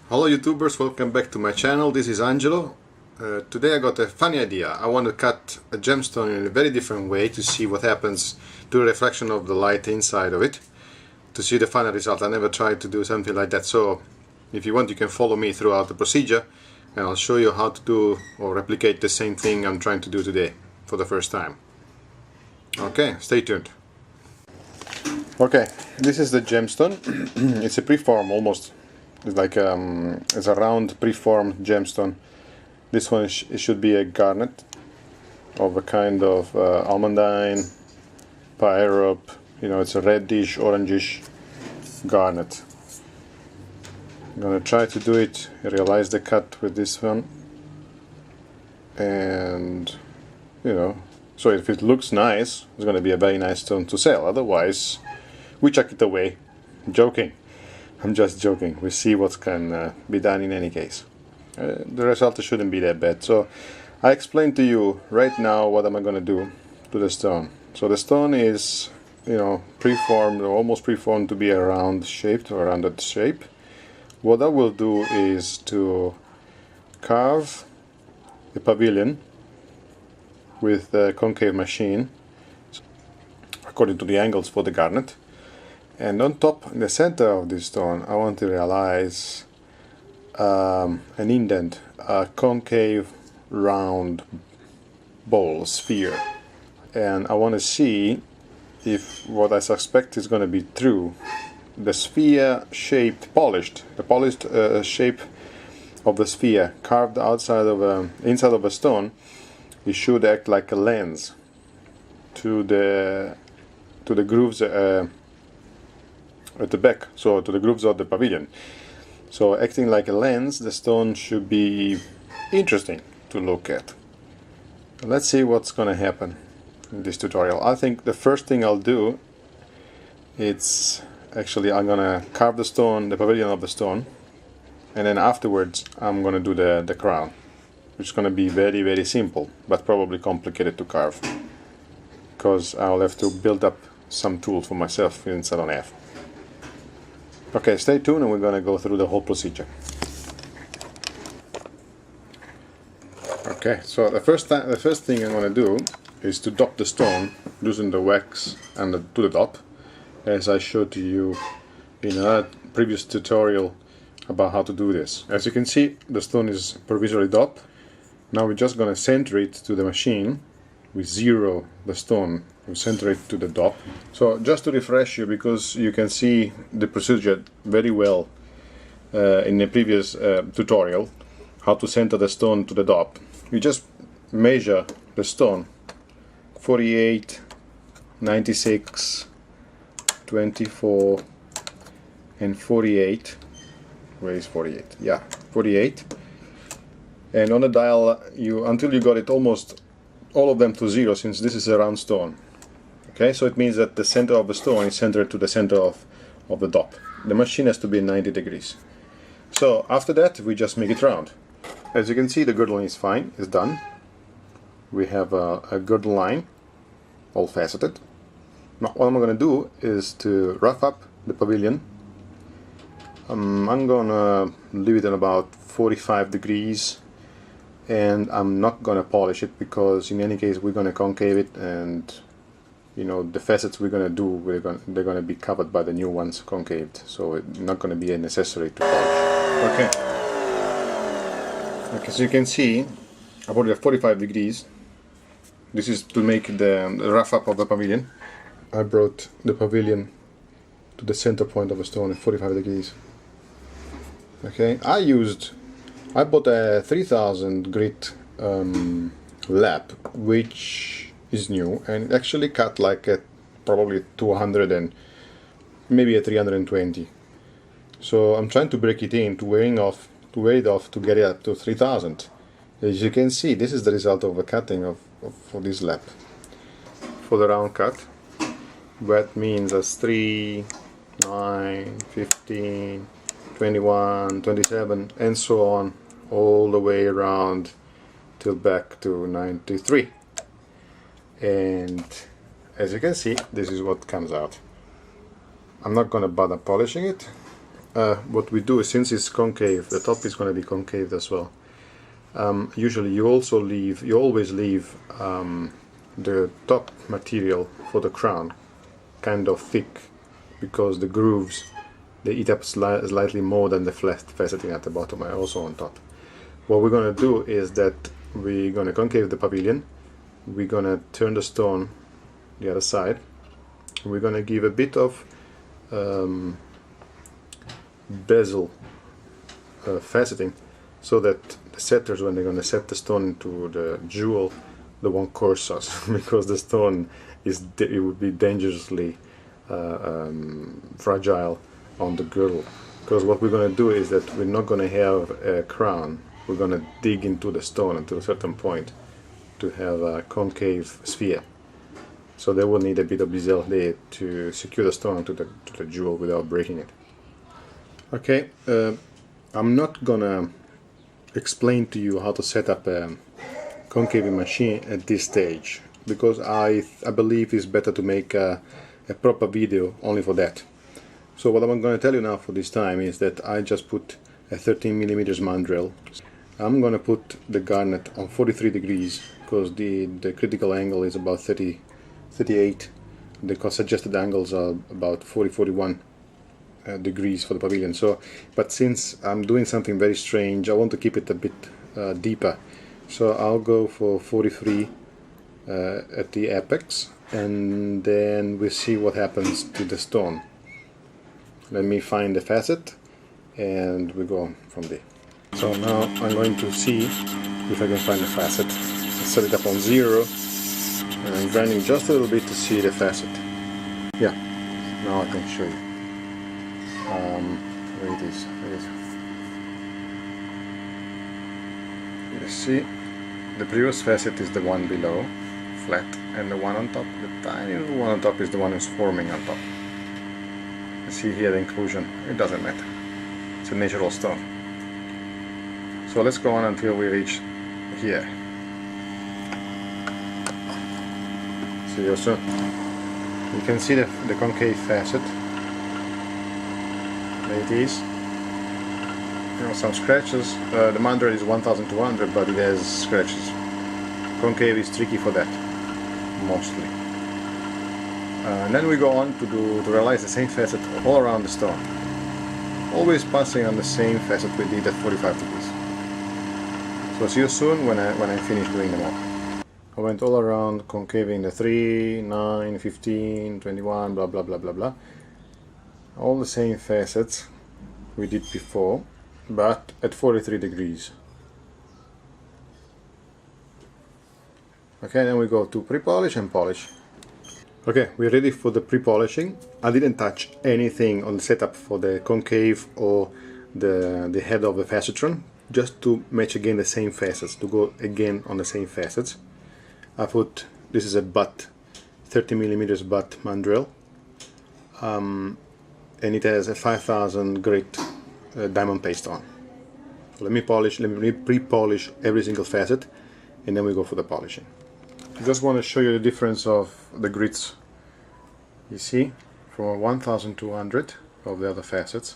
Hello YouTubers, welcome back to my channel. This is Angelo. Today I got a funny idea. I want to cut a gemstone in a very different way to see what happens to the reflection of the light inside of it, to see the final result. I never tried to do something like that, so if you want you can follow me throughout the procedure and I'll show you how to do or replicate the same thing I'm trying to do today for the first time. Okay, stay tuned. Okay, this is the gemstone. It's a preform almost. It's like it's a round preformed gemstone. This one it should be a garnet of a kind of almandine, pyrope. You know, it's a reddish, orangish garnet. I'm gonna try to do it. Realize the cut with this one, and you know, so if it looks nice, it's gonna be a very nice stone to sell. Otherwise, we chuck it away. I'm joking. I'm just joking. We see what can be done in any case. The result shouldn't be that bad. So I explain to you right now what am I going to do to the stone. So the stone is, you know, preformed, or almost preformed to be a round shaped or rounded shape. What I will do is to carve a pavilion with a concave machine according to the angles for the garnet. And on top, in the center of this stone, I want to realize an indent, a concave round bowl, sphere. And I want to see if what I suspect is going to be true. The sphere shaped, the polished shape of the sphere carved outside of inside of a stone, it should act like a lens to the grooves at the back, so to the grooves of the pavilion. So acting like a lens, the stone should be interesting to look at. Let's see what's gonna happen in this tutorial. I think the first thing I'll do, it's actually I'm gonna carve the stone, the pavilion of the stone, and then afterwards I'm gonna do the crown, which is gonna be very, very simple, but probably complicated to carve, because I'll have to build up some tools for myself since I don't have. Okay, stay tuned and we're going to go through the whole procedure. Okay, so the first thing I'm going to do is to dop the stone, loosen the wax and to the dop, as I showed to you in a previous tutorial about how to do this. As you can see, the stone is provisionally dopped. Now we're just going to center it to the machine. We zero the stone, we center it to the dop. So just to refresh you, because you can see the procedure very well in the previous tutorial, how to center the stone to the dop. You just measure the stone 48, 96, 24 and 48. Where is 48? Yeah, 48. And on the dial, until you got it almost all of them to zero, since this is a round stone. Okay, so it means that the center of the stone is centered to the center of the dop. The machine has to be 90 degrees. So after that we just make it round. As you can see, the girdle is fine, it's done. We have a girdle line, all faceted. Now what I'm going to do is to rough up the pavilion. I'm going to leave it at about 45 degrees. And I'm not going to polish it, because in any case we're going to concave it, and you know, the facets we're going to do, they're going to be covered by the new ones concaved, so it's not going to be necessary to polish. Okay, so you can see I put it at 45 degrees. This is to make the rough up of the pavilion. I brought the pavilion to the center point of the stone at 45 degrees. Okay, I bought a 3000 grit lap, which is new, and it actually cut like at probably 200 and maybe a 320. So I'm trying to break it in, to weigh it off to get it up to 3000. As you can see, this is the result of a cutting for this lap. For the round cut, that means as 3, 9, 15, 21, 27 and so on, all the way around till back to 93. And as you can see, this is what comes out. I'm not going to bother polishing it. what we do is, since it's concave, the top is going to be concave as well. Usually you always leave the top material for the crown kind of thick, because the grooves, they eat up slightly more than the faceting at the bottom and also on top. What we're going to do is that we're going to concave the pavilion, we're going to turn the stone the other side, we're going to give a bit of bezel faceting, so that the setters, when they're going to set the stone into the jewel, they won't curse us because the stone it would be dangerously fragile on the girdle. Because what we're going to do is that we're not going to have a crown, we're going to dig into the stone until a certain point to have a concave sphere. So they will need a bit of bezel there to secure the stone to the jewel without breaking it. Okay, I'm not gonna explain to you how to set up a concaving machine at this stage, because I believe it's better to make a proper video only for that. So what I'm going to tell you now for this time is that I just put a 13mm mandrel. I'm going to put the garnet on 43 degrees because the critical angle is about 38. The suggested angles are about 41 degrees for the pavilion. So, but since I'm doing something very strange, I want to keep it a bit deeper. So I'll go for 43 at the apex, and then we'll see what happens to the stone. Let me find the facet and we go on from there. So now I'm going to see if I can find the facet. Set it up on 0 and I'm grinding just a little bit to see the facet. Yeah, now I can show you. Where it is. You see, the previous facet is the one below, flat, and the one on top, the tiny one on top, is the one who's forming on top. You see here the inclusion, it doesn't matter. It's a natural stone. So let's go on until we reach here. See you soon. You can see the concave facet. There it is. You know, some scratches. The mandrel is 1200, but it has scratches. Concave is tricky for that, mostly. And then we go on to realize the same facet all around the stone. Always passing on the same facet we did at 45 degrees. So see you soon when I finish doing them all. I went all around concaving the 3, 9, 15, 21, blah blah blah blah blah. All the same facets we did before, but at 43 degrees. Okay, then we go to pre-polish and polish. Okay, we're ready for the pre-polishing. I didn't touch anything on the setup for the concave or the head of the facetron, just to match again the same facets, to go again on the same facets. I put, this is a butt, 30mm butt mandrel, and it has a 5000 grit diamond paste on. So let me pre-polish every single facet, and then we go for the polishing. I just want to show you the difference of the grits. You see, from 1200 of the other facets.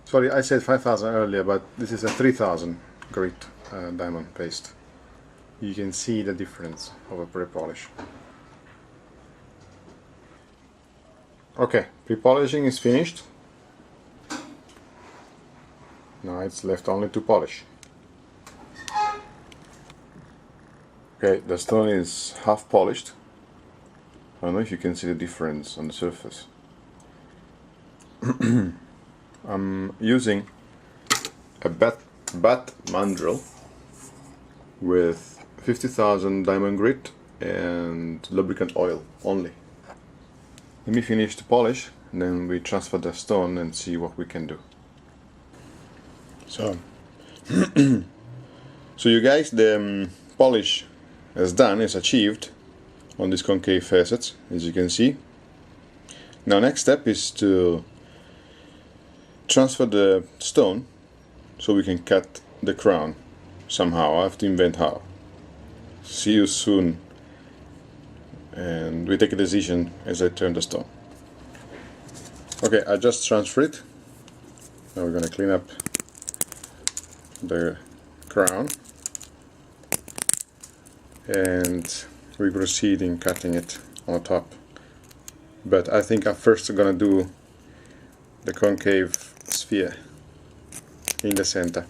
Sorry, I said 5000 earlier, but this is a 3000 grit diamond paste. You can see the difference of a pre-polish. Okay, pre-polishing is finished. Now it's left only to polish. Okay, the stone is half polished. I don't know if you can see the difference on the surface. I'm using a bat mandrel with 50,000 diamond grit and lubricant oil only. Let me finish the polish, and then we transfer the stone and see what we can do. So, so you guys, the polish is done, is achieved on these concave facets, as you can see. Now next step is to transfer the stone so we can cut the crown somehow. I have to invent how. See you soon, and we take a decision as I turn the stone. Okay, I just transfer it So we're going to clean up the crown and we proceed in cutting it on top. But I think I'm first going to do the concave sphere in the center.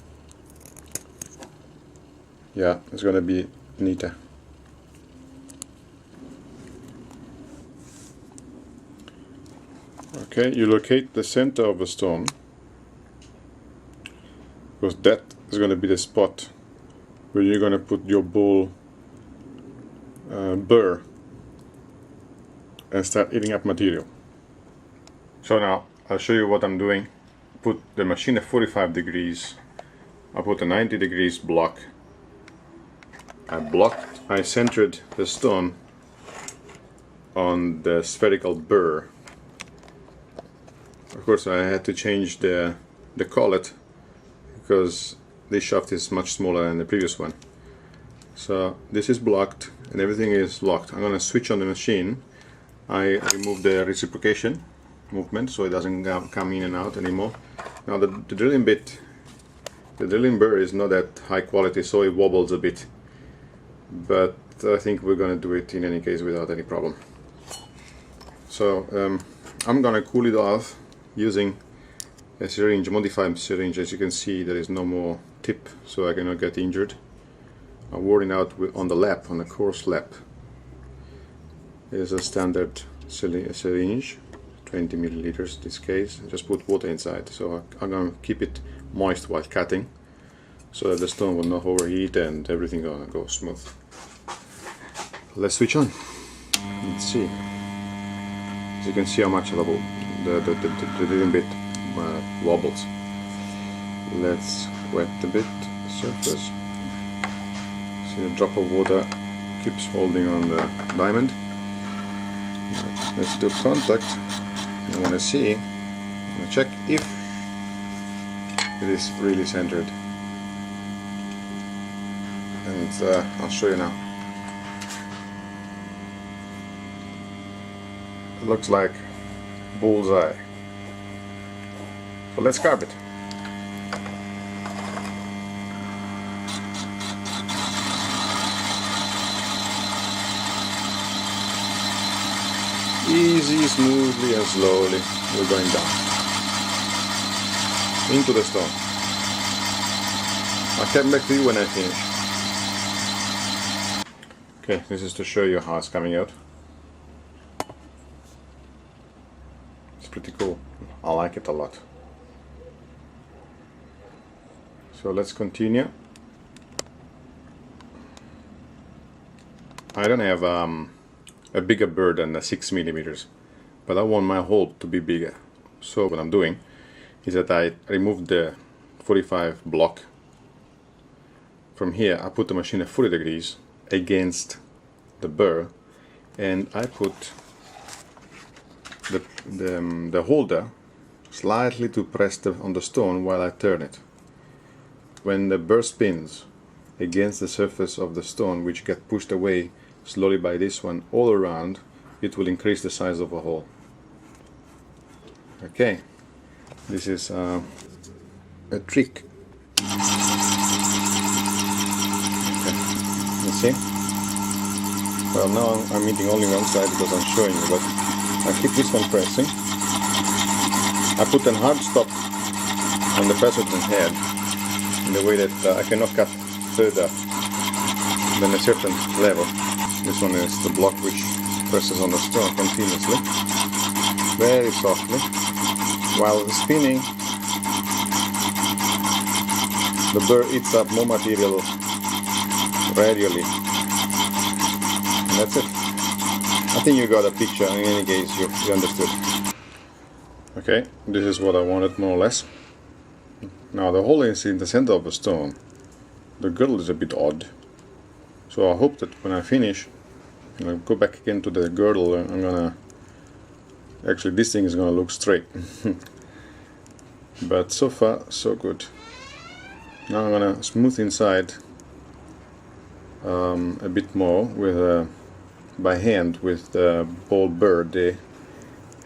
Yeah, it's going to be neater. Okay, you locate the center of the stone, because that is going to be the spot where you're going to put your ball burr and start eating up material. So now I'll show you what I'm doing. Put the machine at 45 degrees. I put a 90 degrees block. I centered the stone on the spherical burr. Of course I had to change the collet because this shaft is much smaller than the previous one. So this is blocked and everything is locked. I'm going to switch on the machine. I remove the reciprocation movement so it doesn't come in and out anymore. Now the drilling bit, the drilling burr is not that high quality, so it wobbles a bit, but I think we're going to do it in any case without any problem. So I'm going to cool it off using a syringe, modified syringe. As you can see, there is no more tip, so I cannot get injured. I'm worn out on the lap, on the coarse lap. Here's a standard syringe, 20 milliliters in this case. I just put water inside, so I'm going to keep it moist while cutting, so that the stone will not overheat and everything gonna go smooth. Let's switch on. Let's see. As you can see how much the little bit wobbles. Let's wet a bit the surface. See, a drop of water keeps holding on the diamond. Let's do contact. I want to see, I want to check if it is really centered. And I'll show you now. It looks like bullseye. So let's carve it. Easy, smoothly and slowly we're going down into the stone. I'll come back to you when I finish. Okay, this is to show you how it's coming out. It's pretty cool. I like it a lot. So let's continue. I don't have a bigger burr than 6 millimeters, but I want my hole to be bigger. So what I'm doing is that I remove the 45 block. From here I put the machine at 40 degrees against the burr, and I put the holder slightly to press on the stone while I turn it. When the burr spins against the surface of the stone, which get pushed away slowly by this one all around, it will increase the size of a hole. Okay, this is a trick. Okay, you see? Well, now I'm eating only one side because I'm showing you, but I keep this one pressing. I put a hard stop on the pressure head in the way that I cannot cut further than a certain level. This one is the block which presses on the stone continuously, very softly, while spinning. The burr eats up more material gradually, and that's it. I think you got a picture. In any case, you understood. Okay, this is what I wanted more or less. Now the hole is in the center of the stone. The girdle is a bit odd, so I hope that when I finish, I'll go back again to the girdle and I'm gonna, actually this thing is gonna look straight. But so far so good. Now I'm gonna smooth inside a bit more with by hand with the ball burr there,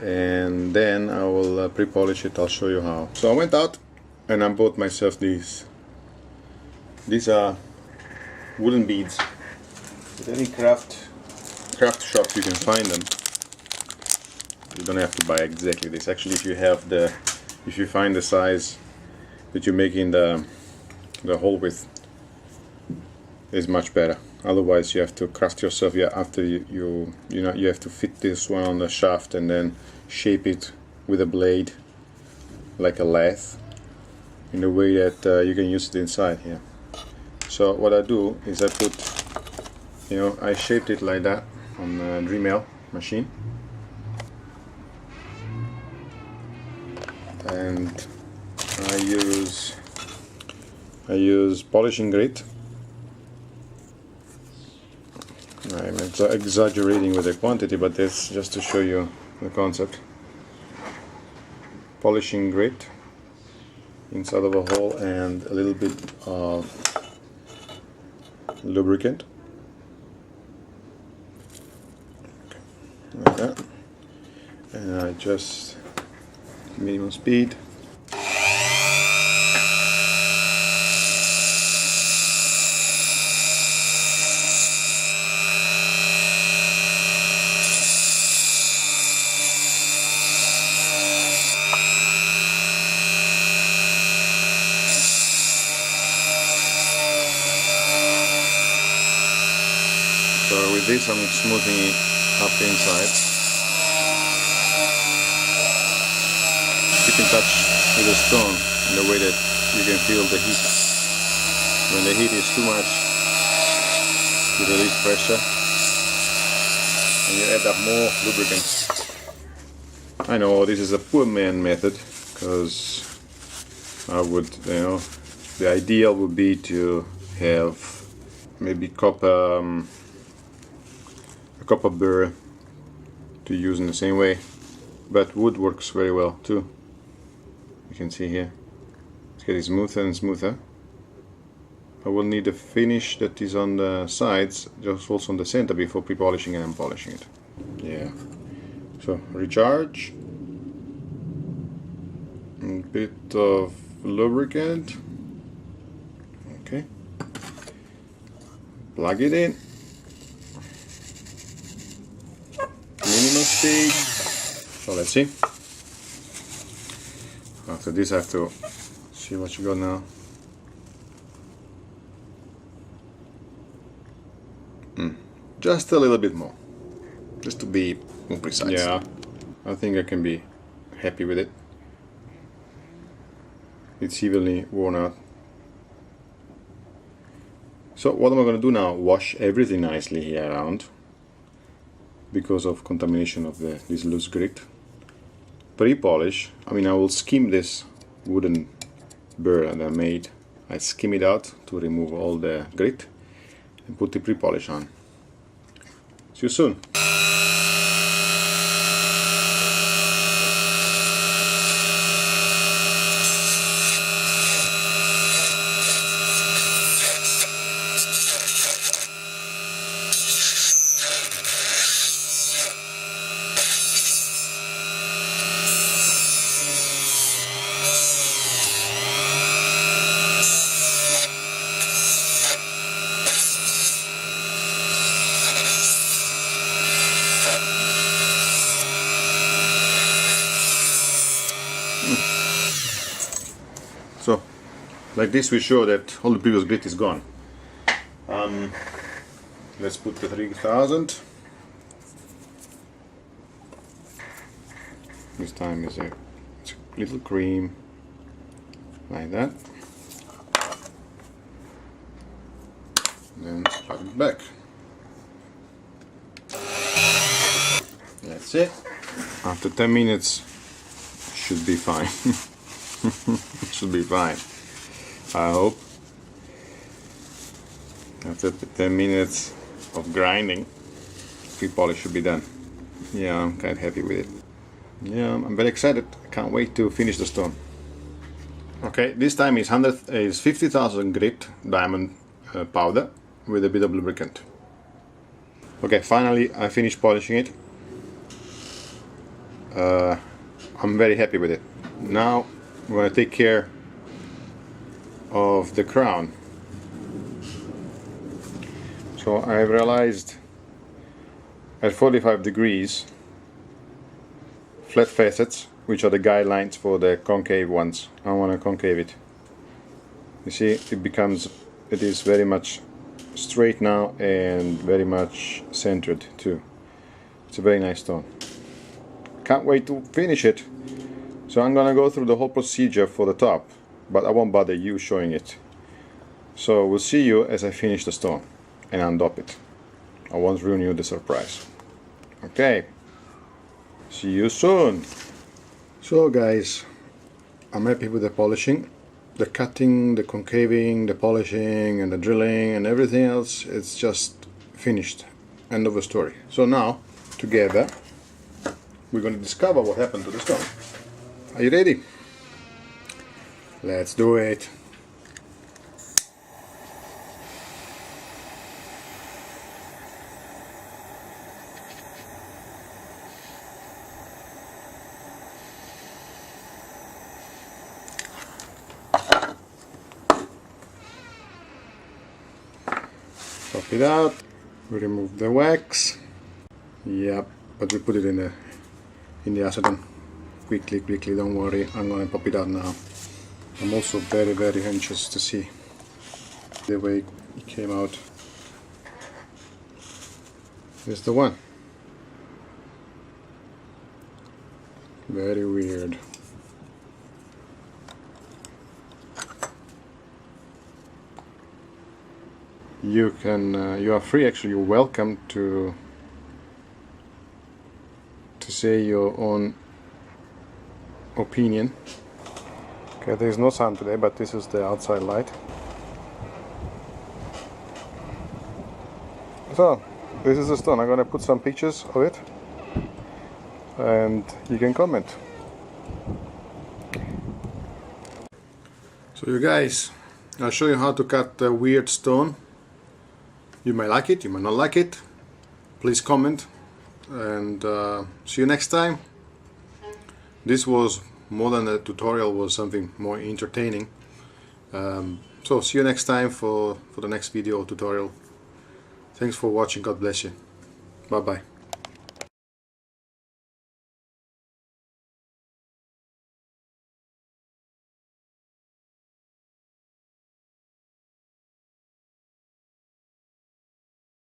and then I will pre-polish it. I'll show you how. So I went out and I bought myself these. These are wooden beads. At any craft shops you can find them. You don't have to buy exactly this. Actually, if you find the size that you're making the hole with, is much better. Otherwise, you have to craft yourself. Yeah, after you have to fit this one on the shaft and then shape it with a blade, like a lathe, in a way that you can use it inside here. So what I do is I put, I shaped it like that on the Dremel machine, and I use polishing grit. I'm exaggerating with the quantity, but that's just to show you the concept. Polishing grit inside of a hole and a little bit of lubricant, like that, and I just minimum speed. So with this I'm smoothing it up inside. Keep in touch with the stone in the way that you can feel the heat. When the heat is too much, you release pressure and you add up more lubricant. I know this is a poor man method, because I would, the ideal would be to have maybe a copper burr to use in the same way, but wood works very well too. You can see here it's getting smoother and smoother. I will need a finish that is on the sides, just also on the center, before pre-polishing and polishing it. Yeah. So recharge, a bit of lubricant. Okay. Plug it in. Minimum speed. So let's see. After this I have to see what you got now. Just a little bit more. Just to be more precise. Yeah, I think I can be happy with it. It's evenly worn out. So what am I going to do now? Wash everything nicely here around, because of contamination of this loose grit. Pre-polish, I will skim this wooden burr that I made. I skim it out to remove all the grit and put the pre-polish on. See you soon. So, like this we show that all the previous grit is gone. Let's put the 3000. This time is a little cream, like that. Then plug it back. That's it. After 10 minutes, should be fine. Should be fine, I hope. After 10 minutes of grinding, pre-polish should be done. Yeah, I'm quite happy with it. Yeah, I'm very excited. I can't wait to finish the stone. Okay, this time is 50,000 grit diamond powder with a bit of lubricant. Okay, finally I finished polishing it. I'm very happy with it. Now I'm going to take care of the crown. So I realized at 45 degrees flat facets, which are the guidelines for the concave ones, I want to concave it. You see, it is very much straight now and very much centered too. It's a very nice stone. Can't wait to finish it. So I'm gonna go through the whole procedure for the top, but I won't bother you showing it. So we'll see you as I finish the stone and undop it. I won't ruin you the surprise. Okay, see you soon. So guys, I'm happy with the polishing, the cutting, the concaving, the polishing and the drilling and everything else. It's just finished. End of the story. So now, together, we're going to discover what happened to the stone. Are you ready? Let's do it. Pop it out. We remove the wax. Yep, but we put it in the acetone. Quickly, don't worry. I'm gonna pop it out now. I'm also very anxious to see the way it came out. Here's the one. Very weird. You are free, actually. You're welcome to say your own opinion. Okay, there is no sun today, but this is the outside light. So this is the stone. I'm gonna put some pictures of it and you can comment. So you guys, I'll show you how to cut a weird stone. You might like it, you might not like it. Please comment and see you next time. This was more than a tutorial, was something more entertaining. So see you next time for the next video or tutorial. Thanks for watching. God bless you. Bye bye.